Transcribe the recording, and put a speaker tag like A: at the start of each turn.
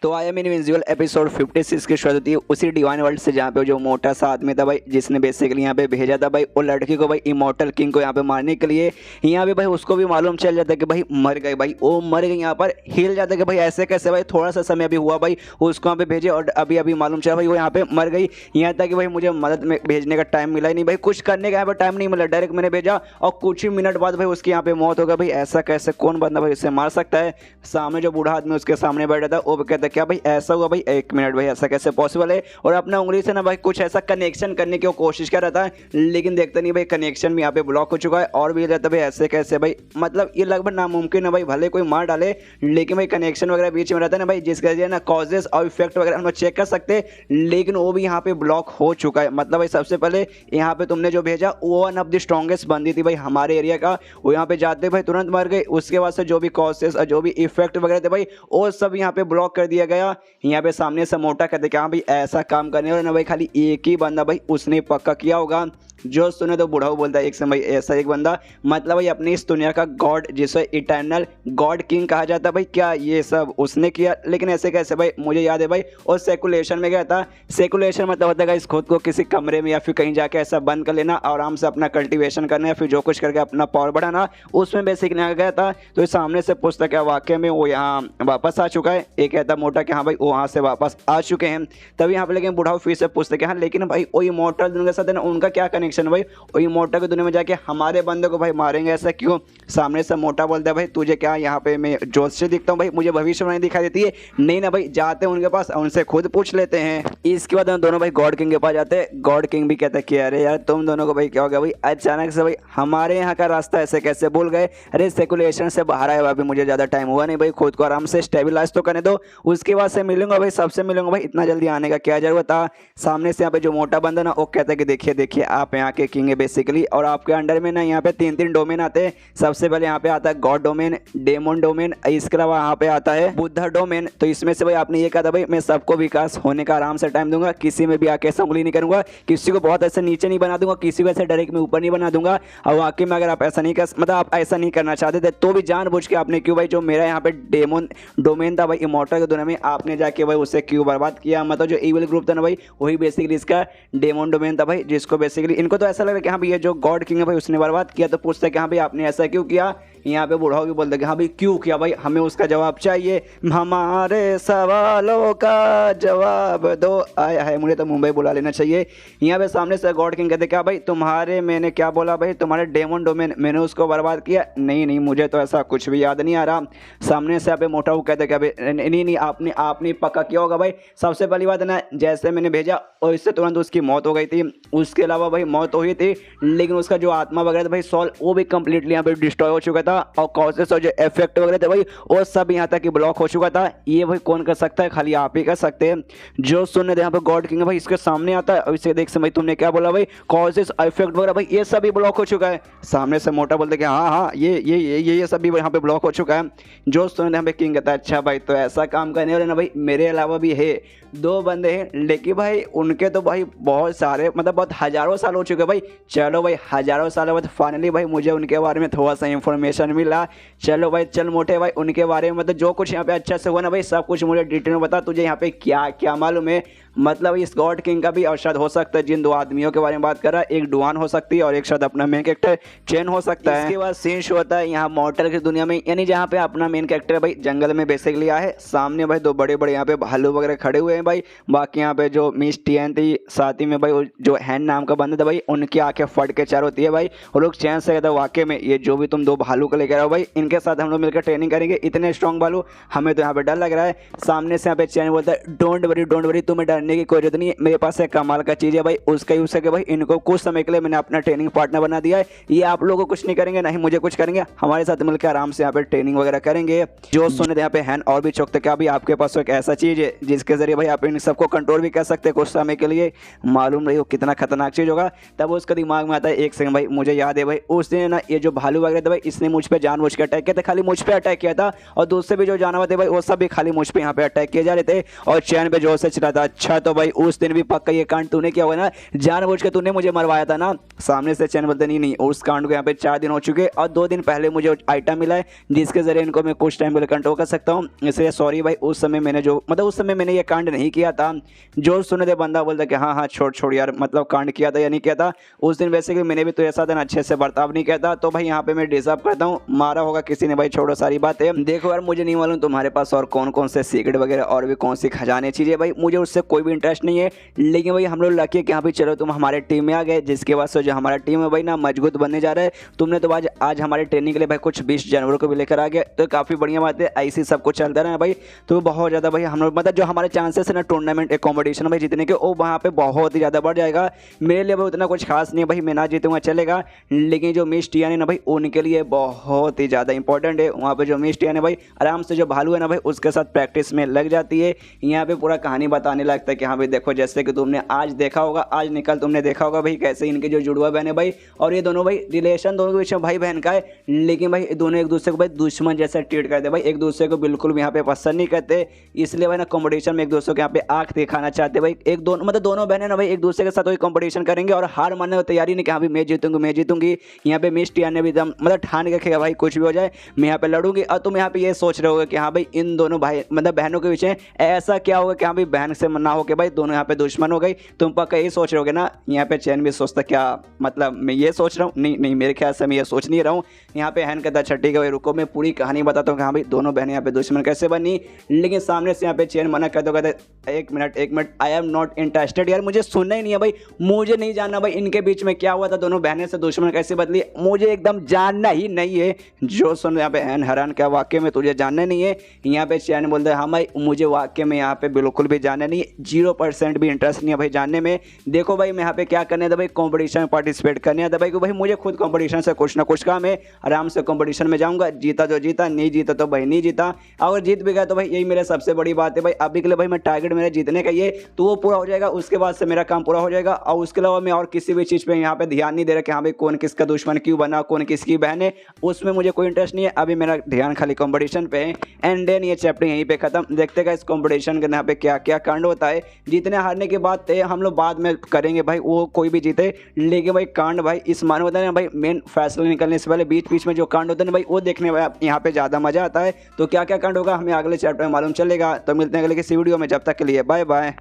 A: तो I am invisible episode 56 की शुरुआत होती है उसी डिवाइन वर्ल्ड से, जहाँ पे जो मोटा सा आदमी था भाई, जिसने बेसिकली यहाँ पे भेजा था भाई वो लड़की को भाई इमॉर्टल किंग को यहाँ पे मारने के लिए। यहाँ पे भाई उसको भी मालूम चल जाता है कि भाई मर गए, भाई वो मर गए। यहाँ पर हिल जाता है कि भाई ऐसे कैसे, भाई थोड़ा सा समय अभी हुआ भाई उसको यहाँ पे भेजे और अभी अभी मालूम चला भाई वो यहाँ पे मर गई। यहाँ तक कि भाई मुझे मदद में भेजने का टाइम मिला ही नहीं, भाई कुछ करने का यहाँ पर टाइम नहीं मिला, डायरेक्ट मैंने भेजा और कुछ ही मिनट बाद भाई उसकी यहाँ पे मौत हो गई। भाई ऐसा कैसे, कौन बंदा भाई उसे मार सकता है? सामने जो बूढ़ा आदमी उसके सामने बैठा था वो कहता क्या भाई ऐसा हुआ? भाई एक मिनट, भाई ऐसा कैसे पॉसिबल है? और अपना उंगली से ना भाई कुछ ऐसा कनेक्शन करने की कोशिश कर रहा था, लेकिन देखते नहीं भाई कनेक्शन भी यहाँ पे ब्लॉक हो चुका है। और भी रहता भाई ऐसे कैसे, भाई मतलब ये लगभग नामुमकिन है भाई, भले कोई मार डाले लेकिन भाई कनेक्शन वगैरह बीच में रहता है ना भाई, जिसके वजह ना कॉजेस और इफेक्ट वगैरह हम लोग चेक कर सकते हैं, लेकिन वो भी यहाँ पे ब्लॉक हो चुका है। मतलब भाई सबसे पहले यहाँ पे तुमने जो भेजा वो वन ऑफ द स्ट्रॉन्गेस्ट बंदी थी भाई हमारे एरिया का, वो यहाँ पे जाते भाई तुरंत मर गए। उसके बाद से जो भी कॉजेस और जो भी इफेक्ट वगैरह थे भाई वो सब यहाँ पे ब्लॉक कर दिया गया। यहाँ पे सामने से मोटा कहते कि हाँ भाई ऐसा काम करने वाला ना भाई खाली एक ही बंदा भाई उसने पक्का किया होगा। जो सुने तो बूढ़ा बोलता है एक समय ऐसा एक बंदा, मतलब भाई अपनी इस दुनिया का गॉड जिसे इटर्नल गॉड किंग कहा जाता है भाई, क्या ये सब उसने किया? लेकिन ऐसे कैसे भाई? मुझे याद है भाई और सेकुलेशन में गया था। सेकुलेशन मतलब होता है इस खुद को किसी कमरे में या फिर कहीं जाके ऐसा बंद कर लेना, आराम से अपना कल्टीवेशन करना या फिर जो कुछ करके अपना पावर बढ़ाना, उसमें बेसिकली गया था। तो सामने से पूछता क्या वाकई में वो यहाँ वापस आ चुका है? एक कहता मोटा कि हाँ भाई वो वहाँ से वापस आ चुके हैं। तभी यहाँ पे लेकिन बूढ़ा फिर से पूछते कि हाँ लेकिन भाई वो इमॉर्टल दुनिया के साथ है ना, उनका क्या कनेक्शन भाई? वो इमॉर्टल की दुनिया में जाके हमारे बंदे को भाई मारेंगे, ऐसा क्यों? सामने से मोटा बोलता है भाई तुझे क्या यहाँ पे मैं जोश दिखता हूँ भाई, मुझे भविष्य नहीं दिखाई देती है? नहीं ना भाई, जाते हैं उनके पास उनसे खुद पूछ लेते हैं। इसके बाद हम दोनों भाई गॉड किंग के पास जाते हैं। गॉड किंग भी कहता है कि अरे यार तुम दोनों को भाई क्या हो गया भाई, अचानक से भाई हमारे यहाँ का रास्ता ऐसे कैसे भूल गए? अरे सेकुलेशन से बाहर आया अभी मुझे ज़्यादा टाइम हुआ नहीं भाई, खुद को आराम से स्टेबलाइज तो करने दो, उसके बाद से मिलूंगा भाई, सबसे मिलूंगा भाई, इतना जल्दी आने का क्या जरूरत था? सामने से यहाँ पे जो मोटा बंदा ना वो कहता है कि देखिए देखिए आप यहाँ के किंग है बेसिकली, और आपके अंडर में ना यहाँ पे तीन तीन डोमेन आते हैं। सबसे पहले यहाँ पे आता है गॉड डोमेन, डेमन डोमेन, इसके अलावा यहाँ पे आता है बुद्धा डोमेन। तो इसमें से भाई आपने ये कहा था भाई मैं सबको विकास होने का आराम से टाइम दूंगा, किसी में भी आके ऐसा उंगली नहीं करूंगा, किसी को बहुत ऐसे नीचे नहीं बना दूंगा, किसी को ऐसे डायरेक्ट में ऊपर नहीं बना दूंगा। और वाकई में अगर आप ऐसा नहीं कर मतलब आप ऐसा नहीं करना चाहते थे तो भी जानबूझ के आपने क्यों भाई जो मेरा यहाँ पे डेमन डोमेन था भाई इमॉर्टल की दुनिया में, आपने जाके भाई उसे क्यों बर्बाद किया? मतलब जो इविल ग्रुप था ना भाई वही बेसिकली इसका डेमन डोमेन था भाई, जिसको बेसिकली इनको तो ऐसा लगा कि हाँ भाई ये जो गॉड किंग है भाई उसने बर्बाद किया। तो पूछते कि हाँ भाई आपने ऐसा क्यों किया? यहाँ पे बूढ़ा भी बोलते कि हाँ भाई क्यों किया भाई, हमें उसका जवाब चाहिए, हमारे सवालों का जवाब दो। आया है, मुझे तो मुंबई बुला लेना चाहिए। यहाँ पे सामने से गॉड किंग कहते क्या भाई तुम्हारे, मैंने क्या बोला भाई, तुम्हारे डेमन डोमेन मैंने उसको बर्बाद किया? नहीं नहीं मुझे तो ऐसा कुछ भी याद नहीं आ रहा। सामने से यहाँ पे मोटा वो कहते क्या भाई नहीं नहीं आपने पक्का किया होगा भाई। सबसे पहली बात ना जैसे मैंने भेजा और इससे तुरंत उसकी मौत हो गई थी, उसके अलावा भाई मौत हुई थी लेकिन उसका जो आत्मा वगैरह था भाई सोल वो भी कंप्लीटली यहाँ पे डिस्ट्रॉय हो चुका था, और कॉजेस और जो इफेक्ट वगैरह थे भाई वो सब यहाँ तक ब्लॉक हो चुका था। ये भाई कौन कर सकता है? खाली आप ही कर सकते हैं। जो सुनने यहाँ पे गॉड किंग भाई इसके सामने आता है और इसे देख से भाई तुमने क्या बोला भाई कॉजेस इफेक्ट वगैरह भाई ये सब भी ब्लॉक हो चुका है। सामने से मोटा बोलते कि हाँ हाँ ये सब भी यहाँ पे ब्लॉक हो चुका है। जो सुनने यहाँ पे किंग कहता है अच्छा भाई तो ऐसा काम करने वाले ना भाई मेरे अलावा भी है, दो बंदे हैं लेकिन भाई उनके तो भाई बहुत सारे मतलब बहुत हजारों साल हो चुके भाई। चलो भाई हजारों साल बाद फाइनली भाई मुझे उनके बारे में थोड़ा सा इंफॉर्मेशन मिला। चलो भाई चल मोटे भाई उनके बारे में मतलब जो कुछ यहाँ पे अच्छा से हुआ ना भाई सब कुछ मुझे डिटेल में बता, तुझे यहाँ पे क्या क्या मालूम है? मतलब इस गॉड किंग का भी और शायद हो सकता है जिन दो आदमियों के बारे में बात कर रहा है, एक डुआन हो सकती है और एक शायद अपना मेन कैरेक्टर चेन हो सकता है। इसके बाद सीन शो होता है यहाँ मॉर्टल की दुनिया में, यानी जहाँ पे अपना मेन कैरेक्टर भाई जंगल में बेसिकली आया है। सामने भाई दो बड़े बड़े यहाँ पे भालू वगैरह खड़े हुए हैं भाई। बाकी यहाँ पे जो मिस टियन थी साथ ही में भाई जो हैंड नाम का बंदा था भाई उनकी आंखें फट के चार होती है भाई। वो लोग चैन से कहते हैं वाकई में ये जो भी तुम दो भालू को लेकर आओ भाई इनके साथ हम लोग मिलकर ट्रेनिंग करेंगे, इतने स्ट्रॉन्ग भालू, हमें तो यहाँ पे डर लग रहा है। सामने से यहाँ पे चैन बोलता है डोंट वरी तुम्हें डरने की कोई जरूरत नहीं है, मेरे पास एक कमाल का चीज़ है भाई उसका यूज करके भाई इनको कुछ समय के लिए मैंने अपना ट्रेनिंग पार्टनर बना दिया है। ये आप लोगों को कुछ नहीं करेंगे ना ही मुझे कुछ करेंगे, हमारे साथ मिलकर आराम से यहाँ पे ट्रेनिंग वगैरह करेंगे। जो सुने यहाँ पे हैंड और भी चौकते क्या भाई आपके पास एक ऐसा चीज़ है जिसके जरिए भाई आप इन सबको कंट्रोल भी कर सकते हैं कुछ समय के लिए, मालूम नहीं हो कितना खतरनाक चीज़ होगा। तब उसका दिमाग में आता है एक सेकंड भाई मुझे याद है भाई उस दिन ना ये जो भालू वगैरह था भाई इसने मुझ पर जानबूझ के अटैक किया था, खाली मुझ पर अटैक किया था और दूसरे भी जो जानवर थे भाई वो सब भी खाली मुझ पर यहाँ पे अटैक किए जा रहे थे। और चैन पे जोर से चला था अच्छा अच्छा तो भाई उस दिन भी पक्का ये कांड तूने किया होगा ना, जानबूझ के तूने मुझे मरवाया था ना। सामने से चैन बोलते नहीं उस कांड को यहाँ पे 4 दिन हो चुके और 2 दिन पहले मुझे आइटम मिला है जिसके जरिए इनको मैं कुछ टाइम के लिए कंट्रोल कर सकता हूँ। इसलिए सॉरी भाई, उस समय मैंने जो मतलब उस समय मैंने ये कांड नहीं किया था। जो सुने थे बंदा बोलता कि हाँ हाँ छोड़ यार, मतलब कांड किया था या नहीं किया था। उस दिन वैसे कि मैंने भी तो ऐसा दिन अच्छे से बर्ताव नहीं किया था, तो भाई यहाँ पे मैं डिजर्व करता हूँ। मारा होगा किसी ने भाई, छोड़ो सारी बातें। देखो यार मुझे नहीं मालूम तुम्हारे पास और कौन कौन से सीक्रेट वगैरह और भी कौन सी खजाने चीज़ें, भाई मुझे उससे कोई भी इंटरेस्ट नहीं है। लेकिन भाई हम लोग लकी है कि यहाँ पे चलो तुम हमारे टीम में आ गए, जिसके बाद से जो हमारा टीम है भाई ना मजबूत बनने जा रहा है। तुमने तो आज हमारे ट्रेनिंग के लिए भाई कुछ 20 जानवरों को भी लेकर आ गया, तो काफ़ी बढ़िया बात है। ऐसी सब कुछ चलता रहा भाई, तो बहुत ज़्यादा भाई हम लोग मतलब जो हमारे चांसेस है ना टूर्नामेंट कॉम्पिटिशन भाई जीतने के, वो वहाँ पे बहुत ही ज़्यादा बढ़ जाएगा। मेरे लिए भाई उतना कुछ खास नहीं है भाई, मैं ना जीतूंगा चलेगा, लेकिन जो मिस टिया ने ना भाई उनके लिए बहुत ही ज़्यादा इंपॉर्टेंट है। वहाँ पे जो मिस टिया ने भाई आराम से जो भालू है ना भाई उसके साथ प्रैक्टिस में लग जाती है। यहाँ पे पूरा कहानी बताने लगता है कि हाँ भाई देखो, जैसे कि तुमने आज देखा होगा, आज निकल तुमने देखा होगा भाई कैसे इनके जो जुड़वा बहन है भाई, और ये दोनों भाई रिलेशन दोनों के बीच में भाई बहन का है, लेकिन भाई दोनों एक दूसरे को भाई दुश्मन जैसा ट्रीट करते भाई, एक दूसरे को बिल्कुल भी यहाँ पे पसंद नहीं करते। इसलिए भाई ना कॉम्पिटिशन में एक दूसरे को यहाँ पे आंख दिखाना चाहते भाई। एक दोनों मतलब दोनों बहनें ना भाई एक दूसरे के साथ वही कॉम्पिटिशन करेंगे और हार मानने की तैयारी नहीं कि हाँ भाई मैं जीतूंगी। यहाँ पे मिस टिया ने भी दम मतलब ठान के रखेगा भाई कुछ भी हो जाए मैं यहाँ पे लड़ूंगी। और तुम यहाँ पे ये सोच रहे होगे कि हाँ भाई इन दोनों भाई मतलब बहनों के पीछे ऐसा क्या होगा कि हाँ भाई बहन से ना हो के भाई दोनों यहाँ पे दुश्मन हो गई। तुम पक्का ये सोच रहे होगे ना। यहाँ पे चैन भी सोचता क्या मतलब मैं ये सोच रहा हूँ, नहीं मेरे ख्याल से मैं ये सोच नहीं रहा हूँ। यहाँ पे हन कहता छठी का भाई रुको मैं पूरी कहानी बताता हूँ कि हाँ भाई दोनों बहनें यहाँ पे दुश्मन कैसे बनी। लेकिन सामने से यहाँ पे चैन मना कर दो, कहते एक minute I am not interested. यार मुझे सुनना ही नहीं है भाई, मुझे नहीं जानना भाई इनके बीच में क्या हुआ था, दोनों बहनें से दुश्मन कैसे बदली, मुझे एकदम जानना ही नहीं है। जो सुन यहाँ पे हैन हैरान क्या वाकई में तुझे जानना नहीं है। यहाँ पे चैन बोलते हैं हाँ भाई मुझे वाकई में यहाँ पे बिल्कुल भी जानना नहीं है, 0% भी इंटरेस्ट नहीं है भाई जानने में। देखो भाई मैं यहाँ पे क्या करने था भाई, कॉम्पिटिशन में पार्टिसिपेट करने था भाई, क्योंकि भाई मुझे खुद कॉम्पिटिशन से कुछ ना कुछ काम है। आराम से कॉम्पिटिशन में जाऊँगा, जीता जो जीता, नहीं जीता तो भाई नहीं जीता। अगर जीत भी गया तो भाई यही मेरे सबसे बड़ी बात है भाई। अभी के लिए भाई मैं टारगेट मेरा जीतने का ये तो वो पूरा हो जाएगा, उसके बाद से मेरा काम पूरा हो जाएगा। और उसके अलावा मैं और किसी भी चीज़ पे यहाँ पे ध्यान नहीं दे रहा कि हाँ भाई कौन किसका दुश्मन क्यों बना, कौन किसकी बहन है, उसमें मुझे कोई इंटरेस्ट नहीं है। अभी मेरा ध्यान खाली कंपटीशन पे है। एंड देन ये चैप्टर यहीं पे खत्म। देखते हैं इस कंपटीशन के यहाँ पे क्या क्या कांड होता है। जीतने हारने की बात हम लोग बाद में करेंगे भाई, वो कोई भी जीते, लेकिन भाई कांड भाई इस मान होता है ना भाई, मेन फैसला निकलने से पहले बीच में जो कांड होता है ना भाई वो देखने में यहाँ पे ज़्यादा मजा आता है। तो क्या क्या कांड होगा हमें अगले चैप्टर में मालूम चलेगा। तो मिलते हैं अगले किसी वीडियो में, जब तक के लिए बाय बाय।